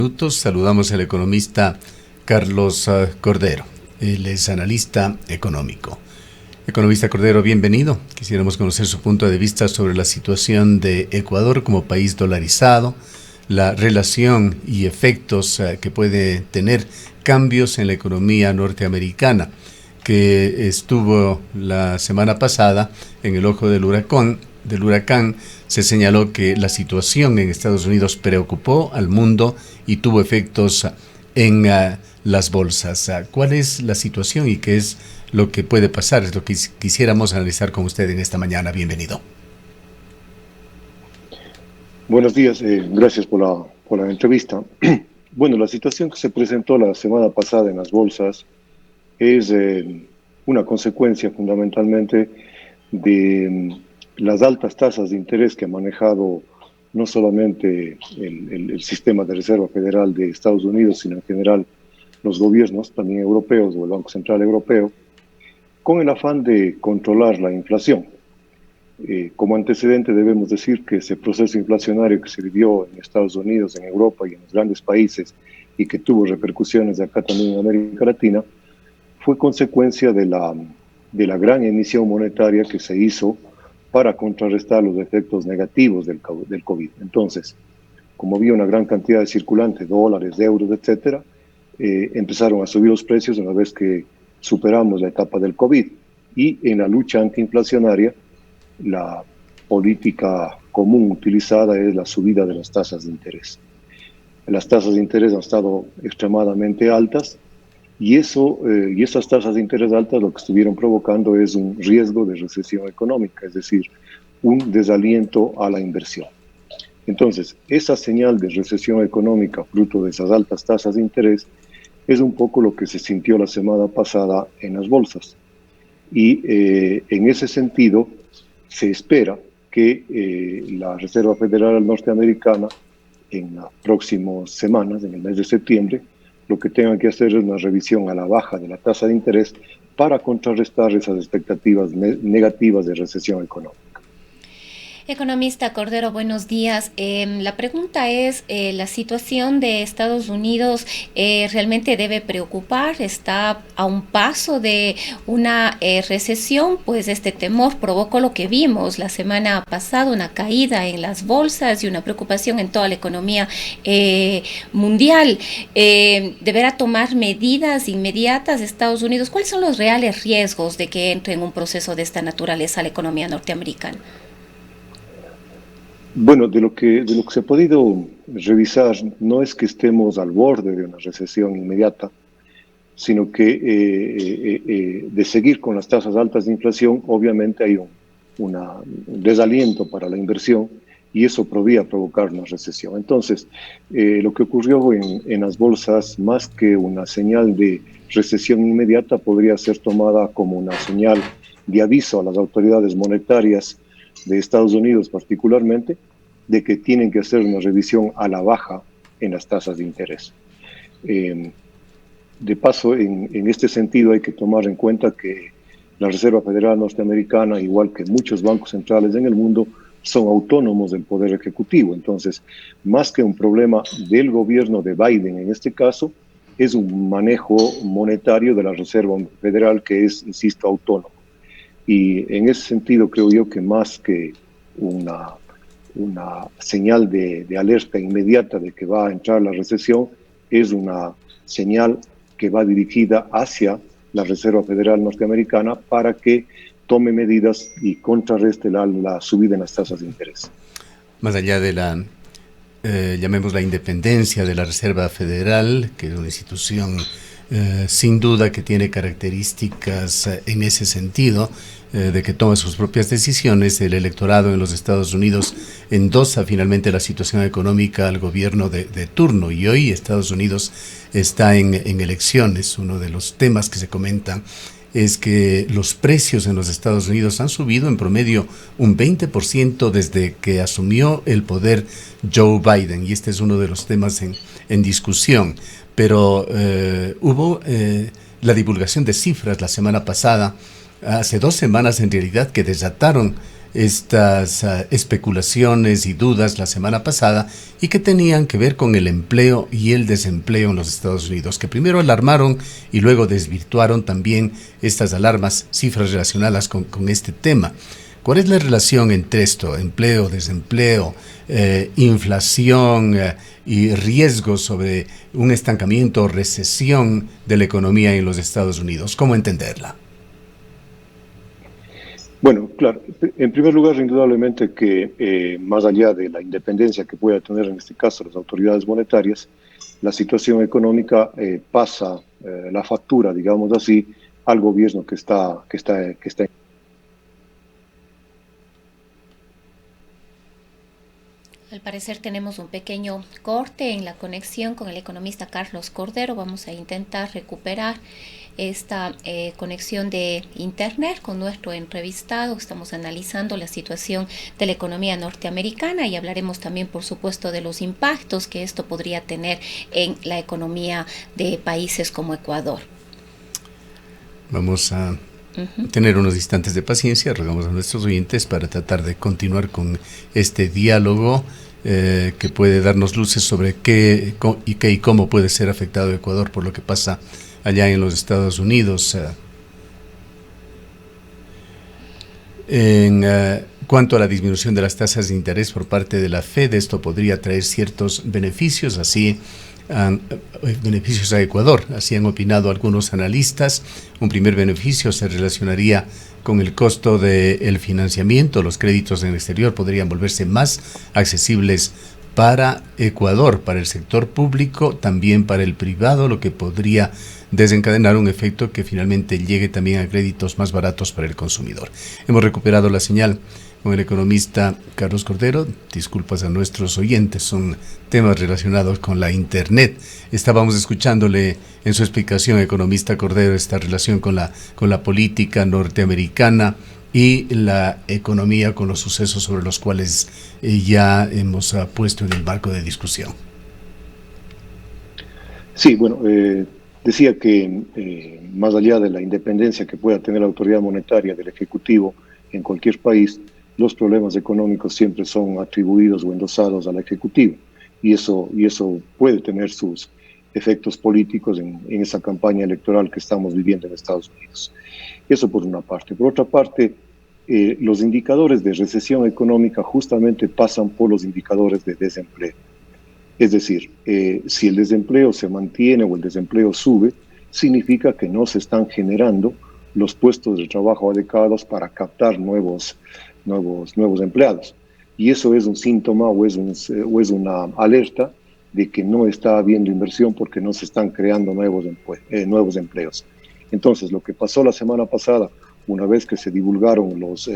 Minutos. Saludamos al economista Carlos Cordero. Él es analista económico. Economista Cordero, bienvenido. Quisiéramos conocer su punto de vista sobre la situación de Ecuador como país dolarizado, la relación y efectos que puede tener cambios en la economía norteamericana, que estuvo la semana pasada en el ojo del huracán. Se señaló que la situación en Estados Unidos preocupó al mundo y tuvo efectos en las bolsas. ¿Cuál es la situación y qué es lo que puede pasar? Es lo que quisiéramos analizar con usted en esta mañana. Bienvenido. Buenos días, gracias por la entrevista. Bueno, la situación que se presentó la semana pasada en las bolsas es una consecuencia fundamentalmente de las altas tasas de interés que ha manejado no solamente el sistema de Reserva Federal de Estados Unidos, sino en general los gobiernos, también europeos o el Banco Central Europeo, con el afán de controlar la inflación. Como antecedente debemos decir que ese proceso inflacionario que se vivió en Estados Unidos, en Europa y en los grandes países y que tuvo repercusiones acá también en América Latina, fue consecuencia de la gran emisión monetaria que se hizo para contrarrestar los efectos negativos del COVID. Entonces, como había una gran cantidad de circulantes, dólares, euros, etcétera, empezaron a subir los precios una vez que superamos la etapa del COVID. Y en la lucha antiinflacionaria, la política común utilizada es la subida de las tasas de interés. Las tasas de interés han estado extremadamente altas y esas tasas de interés altas lo que estuvieron provocando es un riesgo de recesión económica, es decir, un desaliento a la inversión. Entonces, esa señal de recesión económica fruto de esas altas tasas de interés es un poco lo que se sintió la semana pasada en las bolsas. Y en ese sentido, se espera que la Reserva Federal norteamericana en las próximas semanas, en el mes de septiembre, lo que tengan que hacer es una revisión a la baja de la tasa de interés para contrarrestar esas expectativas negativas de recesión económica. Economista Cordero, buenos días. La pregunta es, ¿la situación de Estados Unidos realmente debe preocupar? ¿Está a un paso de una recesión? Pues este temor provocó lo que vimos la semana pasada, una caída en las bolsas y una preocupación en toda la economía mundial. ¿Deberá tomar medidas inmediatas Estados Unidos? ¿Cuáles son los reales riesgos de que entre en un proceso de esta naturaleza la economía norteamericana? Bueno, de lo que se ha podido revisar, no es que estemos al borde de una recesión inmediata, sino que de seguir con las tasas altas de inflación, obviamente hay un desaliento para la inversión y eso podría provocar una recesión. Entonces, lo que ocurrió en las bolsas, más que una señal de recesión inmediata, podría ser tomada como una señal de aviso a las autoridades monetarias de Estados Unidos particularmente, de que tienen que hacer una revisión a la baja en las tasas de interés. De paso, en este sentido hay que tomar en cuenta que la Reserva Federal norteamericana, igual que muchos bancos centrales en el mundo, son autónomos del Poder Ejecutivo. Entonces, más que un problema del gobierno de Biden en este caso, es un manejo monetario de la Reserva Federal que es, insisto, autónomo. Y en ese sentido creo yo que más que una señal de alerta inmediata de que va a entrar la recesión, es una señal que va dirigida hacia la Reserva Federal norteamericana para que tome medidas y contrarreste la subida en las tasas de interés. Más allá de la, llamemos la independencia de la Reserva Federal, que es una institución sin duda que tiene características en ese sentido, de que toma sus propias decisiones, el electorado en los Estados Unidos endosa finalmente la situación económica al gobierno de turno, y hoy Estados Unidos está en elecciones. Uno de los temas que se comentan es que los precios en los Estados Unidos han subido en promedio un 20% desde que asumió el poder Joe Biden, y este es uno de los temas en discusión. Pero hubo la divulgación de cifras la semana pasada, hace 2 semanas en realidad, que desataron estas especulaciones y dudas la semana pasada y que tenían que ver con el empleo y el desempleo en los Estados Unidos, que primero alarmaron y luego desvirtuaron también estas alarmas, cifras relacionadas con este tema. ¿Cuál es la relación entre esto, empleo, desempleo, inflación y riesgos sobre un estancamiento o recesión de la economía en los Estados Unidos? ¿Cómo entenderla? Bueno, claro, en primer lugar, indudablemente que más allá de la independencia que pueda tener en este caso las autoridades monetarias, la situación económica pasa la factura, digamos así, al gobierno que está. Al parecer tenemos un pequeño corte en la conexión con el economista Carlos Cordero. Vamos a intentar recuperar esta conexión de internet con nuestro entrevistado. Estamos analizando la situación de la economía norteamericana y hablaremos también, por supuesto, de los impactos que esto podría tener en la economía de países como Ecuador. Vamos a tener unos instantes de paciencia, rogamos a nuestros oyentes para tratar de continuar con este diálogo que puede darnos luces sobre qué y cómo puede ser afectado Ecuador por lo que pasa allá en los Estados Unidos. En cuanto a la disminución de las tasas de interés por parte de la Fed, esto podría traer ciertos beneficios, beneficios a Ecuador, así han opinado algunos analistas. Un primer beneficio se relacionaría con el costo del financiamiento. Los créditos en el exterior podrían volverse más accesibles para Ecuador, para el sector público, también para el privado, lo que podría desencadenar un efecto que finalmente llegue también a créditos más baratos para el consumidor. Hemos recuperado la señal con el economista Carlos Cordero. Disculpas a nuestros oyentes, son temas relacionados con la Internet. Estábamos escuchándole en su explicación, economista Cordero, esta relación con la política norteamericana y la economía, con los sucesos sobre los cuales ya hemos puesto en el marco de discusión. Sí, bueno, decía que más allá de la independencia que pueda tener la autoridad monetaria del Ejecutivo en cualquier país, los problemas económicos siempre son atribuidos o endosados al Ejecutivo, y eso puede tener sus efectos políticos en esa campaña electoral que estamos viviendo en Estados Unidos. Eso por una parte. Por otra parte, los indicadores de recesión económica justamente pasan por los indicadores de desempleo. Es decir, si el desempleo se mantiene o el desempleo sube, significa que no se están generando los puestos de trabajo adecuados para captar nuevos empleados. Y eso es un síntoma o es una alerta de que no está habiendo inversión porque no se están creando nuevos empleos. Entonces, lo que pasó la semana pasada, una vez que se divulgaron los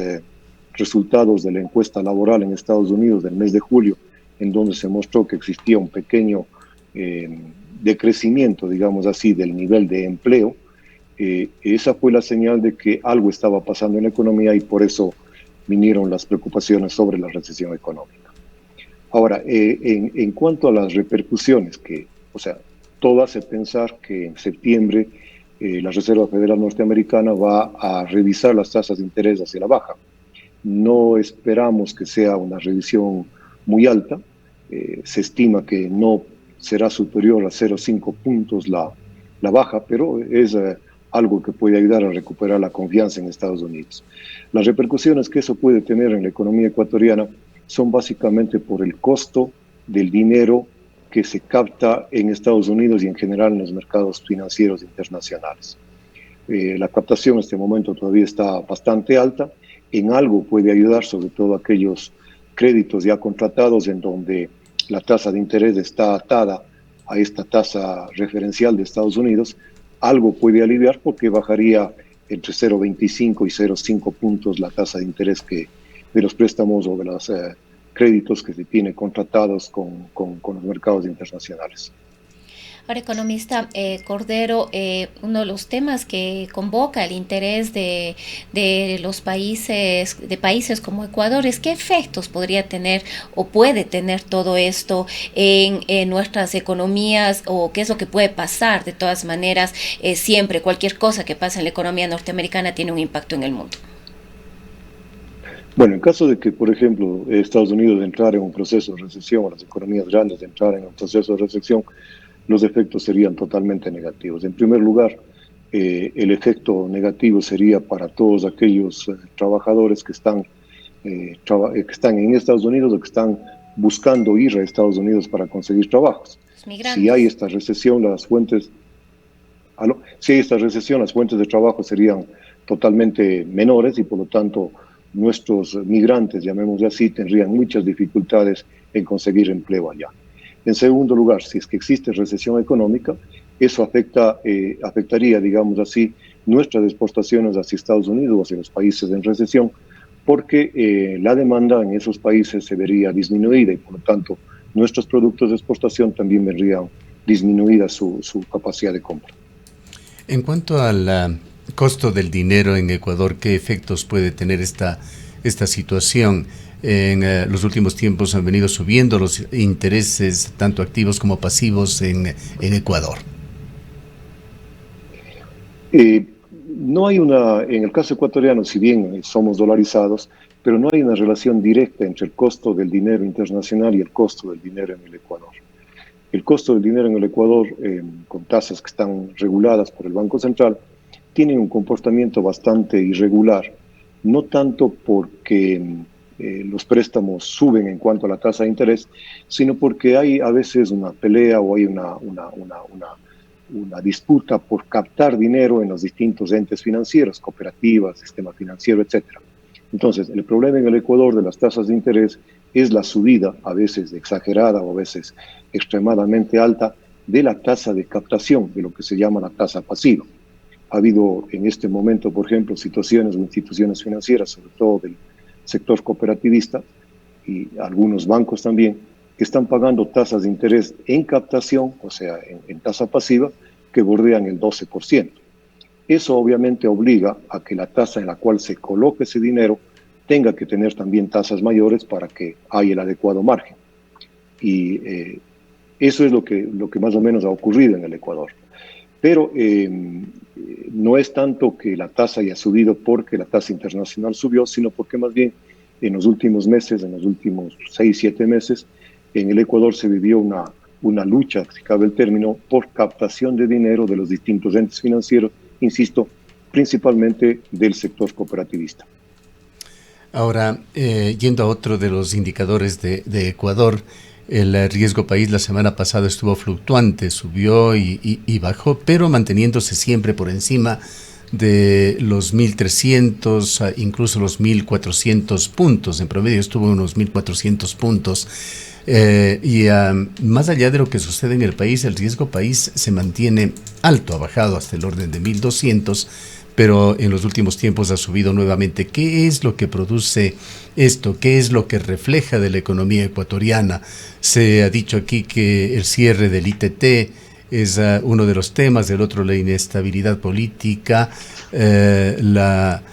resultados de la encuesta laboral en Estados Unidos del mes de julio, en donde se mostró que existía un pequeño decrecimiento, digamos así, del nivel de empleo, esa fue la señal de que algo estaba pasando en la economía y por eso vinieron las preocupaciones sobre la recesión económica. Ahora, en cuanto a las repercusiones, todo hace pensar que en septiembre la Reserva Federal Norteamericana va a revisar las tasas de interés hacia la baja. No esperamos que sea una revisión muy alta. Se estima que no será superior a 0,5 puntos la baja, pero es algo que puede ayudar a recuperar la confianza en Estados Unidos. Las repercusiones que eso puede tener en la economía ecuatoriana son básicamente por el costo del dinero que se capta en Estados Unidos y en general en los mercados financieros internacionales. La captación en este momento todavía está bastante alta. En algo puede ayudar, sobre todo aquellos créditos ya contratados en donde la tasa de interés está atada a esta tasa referencial de Estados Unidos. Algo puede aliviar porque bajaría entre 0,25 y 0,5 puntos la tasa de interés de los préstamos o de los créditos que se tiene contratados con los mercados internacionales. Ahora, economista Cordero, uno de los temas que convoca el interés de los países como Ecuador es qué efectos podría tener o puede tener todo esto en nuestras economías, o qué es lo que puede pasar. De todas maneras, cualquier cosa que pase en la economía norteamericana tiene un impacto en el mundo. Bueno, en caso de que, por ejemplo, Estados Unidos entrara en un proceso de recesión, o las economías grandes entraran en un proceso de recesión, los efectos serían totalmente negativos. En primer lugar, el efecto negativo sería para todos aquellos trabajadores que están en Estados Unidos o que están buscando ir a Estados Unidos para conseguir trabajos. Los Si hay migrantes. esta recesión, si hay esta recesión, las fuentes de trabajo serían totalmente menores y por lo tanto nuestros migrantes, llamémosle así, tendrían muchas dificultades en conseguir empleo allá. En segundo lugar, si es que existe recesión económica, eso afectaría, digamos así, nuestras exportaciones hacia Estados Unidos o hacia los países en recesión, porque la demanda en esos países se vería disminuida y por lo tanto nuestros productos de exportación también verían disminuida su capacidad de compra. En cuanto al costo del dinero en Ecuador, ¿qué efectos puede tener esta situación? En los últimos tiempos han venido subiendo los intereses, tanto activos como pasivos, en Ecuador. Eh, no hay en el caso ecuatoriano, si bien somos dolarizados, pero no hay una relación directa entre el costo del dinero internacional y el costo del dinero en el Ecuador. El costo del dinero en el Ecuador, con tasas que están reguladas por el Banco Central, tiene un comportamiento bastante irregular, no tanto porque los préstamos suben en cuanto a la tasa de interés, sino porque hay a veces una pelea o hay una disputa por captar dinero en los distintos entes financieros, cooperativas, sistema financiero, etcétera. Entonces, el problema en el Ecuador de las tasas de interés es la subida, a veces exagerada o a veces extremadamente alta, de la tasa de captación, de lo que se llama la tasa pasiva. Ha habido en este momento, por ejemplo, situaciones o instituciones financieras, sobre todo del sector cooperativista y algunos bancos también, que están pagando tasas de interés en captación, o sea, en tasa pasiva, que bordean el 12%. Eso obviamente obliga a que la tasa en la cual se coloque ese dinero tenga que tener también tasas mayores para que haya el adecuado margen. Y eso es lo que más o menos ha ocurrido en el Ecuador. Pero no es tanto que la tasa haya subido porque la tasa internacional subió, sino porque más bien en los últimos meses, en los últimos 6, 7 meses, en el Ecuador se vivió una lucha, si cabe el término, por captación de dinero de los distintos entes financieros, insisto, principalmente del sector cooperativista. Ahora, yendo a otro de los indicadores de Ecuador, el riesgo país la semana pasada estuvo fluctuante, subió y bajó, pero manteniéndose siempre por encima de los 1.300, incluso los 1.400 puntos. En promedio estuvo unos 1.400 puntos. Más allá de lo que sucede en el país, el riesgo país se mantiene alto, ha bajado hasta el orden de 1.200, pero en los últimos tiempos ha subido nuevamente. ¿Qué es lo que produce esto? ¿Qué es lo que refleja de la economía ecuatoriana? Se ha dicho aquí que el cierre del ITT es uno de los temas, del otro la inestabilidad política, la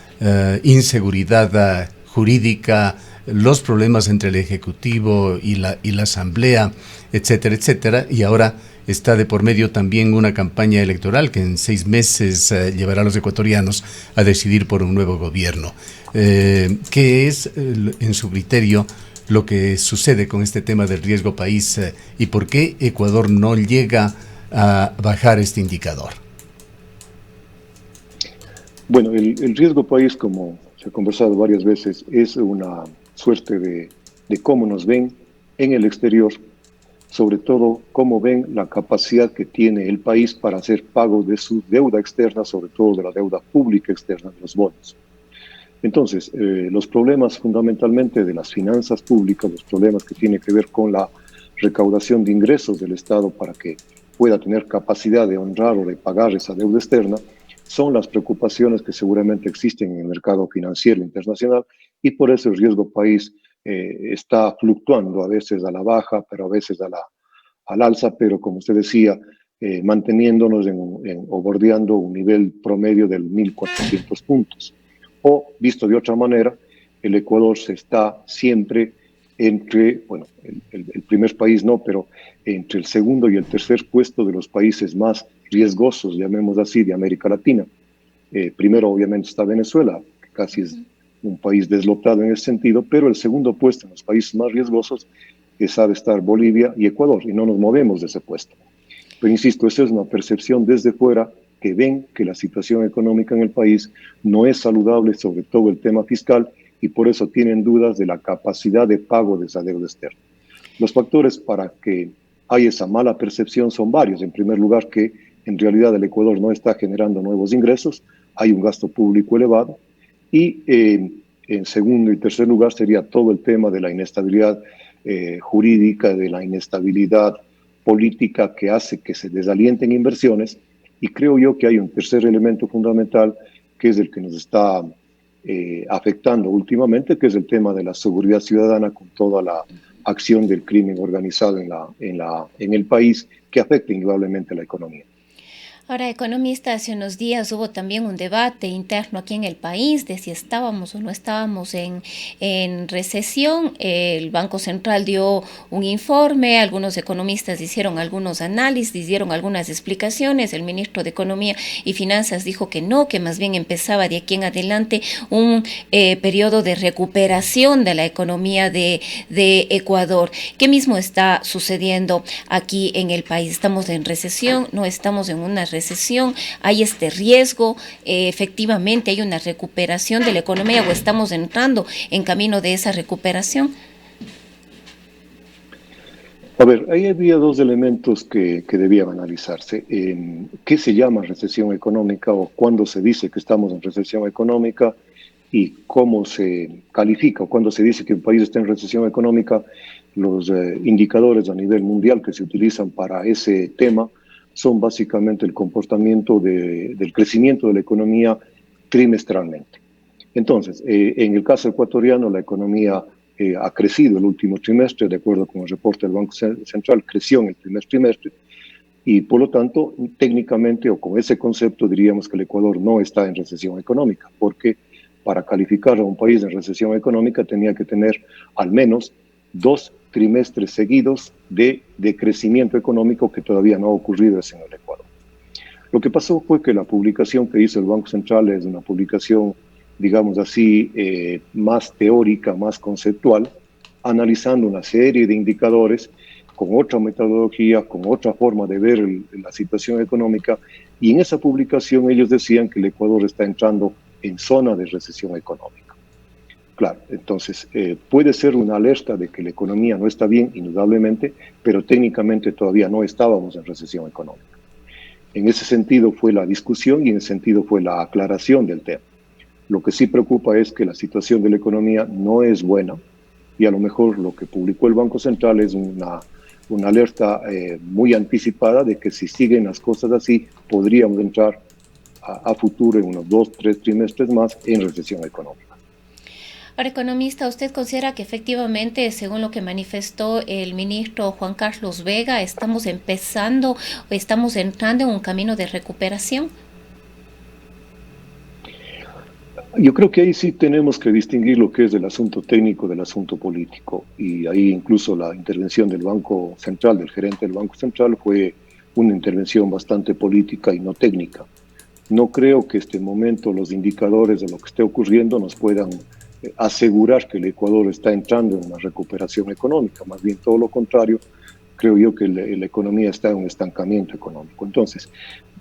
inseguridad jurídica, los problemas entre el Ejecutivo y la Asamblea, etcétera, etcétera, y ahora está de por medio también una campaña electoral que en 6 meses llevará a los ecuatorianos a decidir por un nuevo gobierno. ¿Qué es, en su criterio, lo que sucede con este tema del riesgo país y por qué Ecuador no llega a bajar este indicador? Bueno, el riesgo país, como se ha conversado varias veces, es una suerte de cómo nos ven en el exterior, sobre todo cómo ven la capacidad que tiene el país para hacer pago de su deuda externa, sobre todo de la deuda pública externa, de los bonos. Entonces, los problemas fundamentalmente de las finanzas públicas, los problemas que tienen que ver con la recaudación de ingresos del Estado para que pueda tener capacidad de honrar o de pagar esa deuda externa, son las preocupaciones que seguramente existen en el mercado financiero internacional y por eso el riesgo país está fluctuando a veces a la baja, pero a veces al alza, pero como usted decía, manteniéndonos o bordeando un nivel promedio del 1.400 puntos. O, visto de otra manera, el Ecuador se está siempre entre, bueno, el primer país no, pero entre el segundo y el tercer puesto de los países más riesgosos, llamemos así, de América Latina. Primero, obviamente, está Venezuela, que casi es un país deslotado en ese sentido, pero el segundo puesto en los países más riesgosos sabe estar Bolivia y Ecuador, y no nos movemos de ese puesto. Pero insisto, esa es una percepción desde fuera, que ven que la situación económica en el país no es saludable, sobre todo el tema fiscal, y por eso tienen dudas de la capacidad de pago de esa deuda externa. Los factores para que haya esa mala percepción son varios. En primer lugar, que en realidad el Ecuador no está generando nuevos ingresos, hay un gasto público elevado, y en segundo y tercer lugar sería todo el tema de la inestabilidad jurídica, de la inestabilidad política que hace que se desalienten inversiones. Y creo yo que hay un tercer elemento fundamental que es el que nos está afectando últimamente, que es el tema de la seguridad ciudadana, con toda la acción del crimen organizado en el país, que afecta indudablemente a la economía. Ahora, economista, hace unos días hubo también un debate interno aquí en el país de si estábamos o no estábamos en recesión. El Banco Central dio un informe, algunos economistas hicieron algunos análisis, dieron algunas explicaciones. El ministro de Economía y Finanzas dijo que no, que más bien empezaba de aquí en adelante un periodo de recuperación de la economía de Ecuador. ¿Qué mismo está sucediendo aquí en el país? ¿Estamos en recesión? ¿No estamos en una recesión? ¿Hay este riesgo? ¿Efectivamente hay una recuperación de la economía o estamos entrando en camino de esa recuperación? A ver, ahí había dos elementos que debían analizarse. ¿Qué se llama recesión económica o cuándo se dice que estamos en recesión económica y cómo se califica o cuándo se dice que un país está en recesión económica? Los indicadores a nivel mundial que se utilizan para ese tema son básicamente el comportamiento del crecimiento de la economía trimestralmente. Entonces, en el caso ecuatoriano, la economía ha crecido el último trimestre, de acuerdo con el reporte del Banco Central, creció en el primer trimestre, y por lo tanto, técnicamente, o con ese concepto, diríamos que el Ecuador no está en recesión económica, porque para calificar a un país en recesión económica tenía que tener al menos 2 trimestres seguidos de crecimiento económico, que todavía no ha ocurrido en el Ecuador. Lo que pasó fue que la publicación que hizo el Banco Central es una publicación, digamos así, más teórica, más conceptual, analizando una serie de indicadores con otra metodología, con otra forma de ver la situación económica, y en esa publicación ellos decían que el Ecuador está entrando en zona de recesión económica. Claro, entonces puede ser una alerta de que la economía no está bien, indudablemente, pero técnicamente todavía no estábamos en recesión económica. En ese sentido fue la discusión y en ese sentido fue la aclaración del tema. Lo que sí preocupa es que la situación de la economía no es buena, y a lo mejor lo que publicó el Banco Central es una alerta muy anticipada de que si siguen las cosas así, podríamos entrar a futuro en unos 2 o 3 trimestres más en recesión económica. Ahora, economista, ¿usted considera que efectivamente, según lo que manifestó el ministro Juan Carlos Vega, estamos empezando o estamos entrando en un camino de recuperación? Yo creo que ahí sí tenemos que distinguir lo que es el asunto técnico del asunto político, y ahí incluso la intervención del Banco Central, del gerente del Banco Central, fue una intervención bastante política y no técnica. No creo que este momento los indicadores de lo que esté ocurriendo nos puedan asegurar que el Ecuador está entrando en una recuperación económica. Más bien todo lo contrario, creo yo que la economía está en un estancamiento económico. Entonces,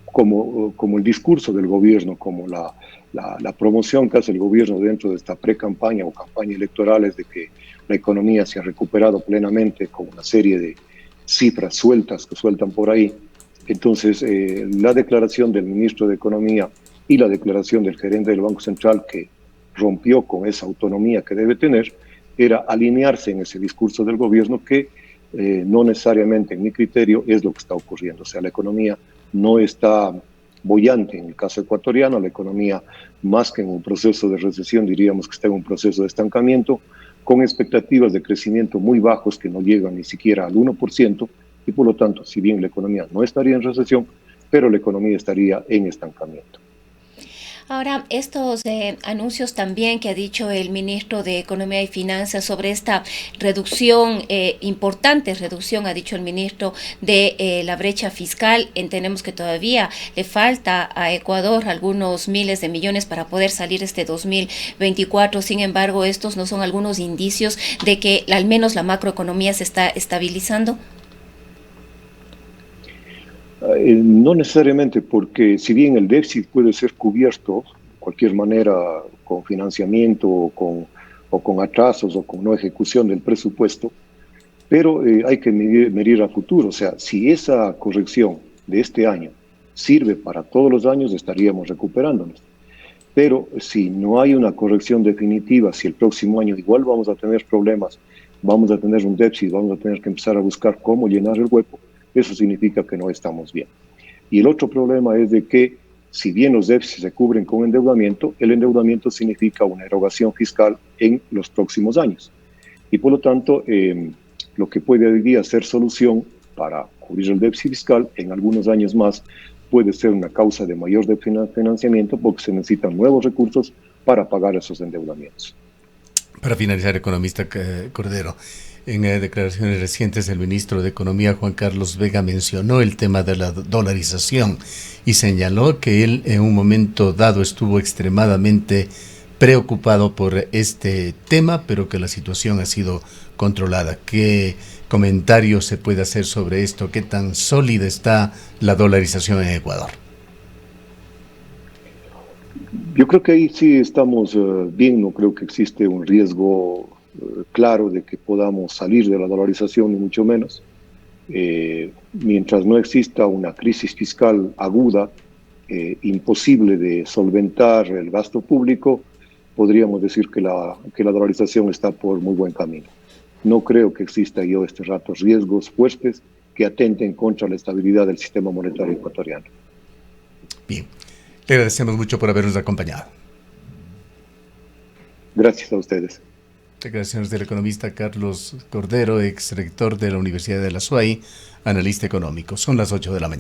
como el discurso del gobierno, como la promoción que hace el gobierno dentro de esta pre-campaña o campaña electoral es de que la economía se ha recuperado plenamente, con una serie de cifras sueltas que sueltan por ahí. Entonces, la declaración del ministro de Economía y la declaración del gerente del Banco Central, que rompió con esa autonomía que debe tener, era alinearse en ese discurso del gobierno que no necesariamente, en mi criterio, es lo que está ocurriendo. O sea, la economía no está boyante en el caso ecuatoriano, la economía, más que en un proceso de recesión, diríamos que está en un proceso de estancamiento, con expectativas de crecimiento muy bajos que no llegan ni siquiera al 1%, y por lo tanto, si bien la economía no estaría en recesión, pero la economía estaría en estancamiento. Ahora, estos anuncios también que ha dicho el ministro de Economía y Finanzas sobre esta reducción, importante reducción, ha dicho el ministro, de la brecha fiscal. Entendemos que todavía le falta a Ecuador algunos miles de millones para poder salir este 2024. Sin embargo, estos no son algunos indicios de que al menos la macroeconomía se está estabilizando. No necesariamente, porque si bien el déficit puede ser cubierto de cualquier manera con financiamiento o con atrasos o con no ejecución del presupuesto, pero hay que medir a futuro. O sea, si esa corrección de este año sirve para todos los años, estaríamos recuperándonos. Pero si no hay una corrección definitiva, si el próximo año igual vamos a tener problemas, vamos a tener un déficit, vamos a tener que empezar a buscar cómo llenar el hueco, eso significa que no estamos bien. Y el otro problema es de que, si bien los déficits se cubren con endeudamiento, el endeudamiento significa una erogación fiscal en los próximos años. Y por lo tanto, lo que puede hoy día ser solución para cubrir el déficit fiscal en algunos años más puede ser una causa de mayor financiamiento, porque se necesitan nuevos recursos para pagar esos endeudamientos. Para finalizar, economista Cordero, en declaraciones recientes el ministro de Economía, Juan Carlos Vega, mencionó el tema de la dolarización y señaló que él en un momento dado estuvo extremadamente preocupado por este tema, pero que la situación ha sido controlada. ¿Qué comentario se puede hacer sobre esto? ¿Qué tan sólida está la dolarización en Ecuador? Yo creo que ahí sí estamos bien, no creo que existe un riesgo claro de que podamos salir de la dolarización, ni mucho menos. Mientras no exista una crisis fiscal aguda, imposible de solventar el gasto público, podríamos decir que la dolarización está por muy buen camino. No creo que exista yo este rato riesgos fuertes que atenten contra la estabilidad del sistema monetario ecuatoriano. Bien, le agradecemos mucho por habernos acompañado. Gracias a ustedes. Declaraciones del economista Carlos Cordero, ex rector de la Universidad de la SUAY, analista económico. Son las 8 de la mañana.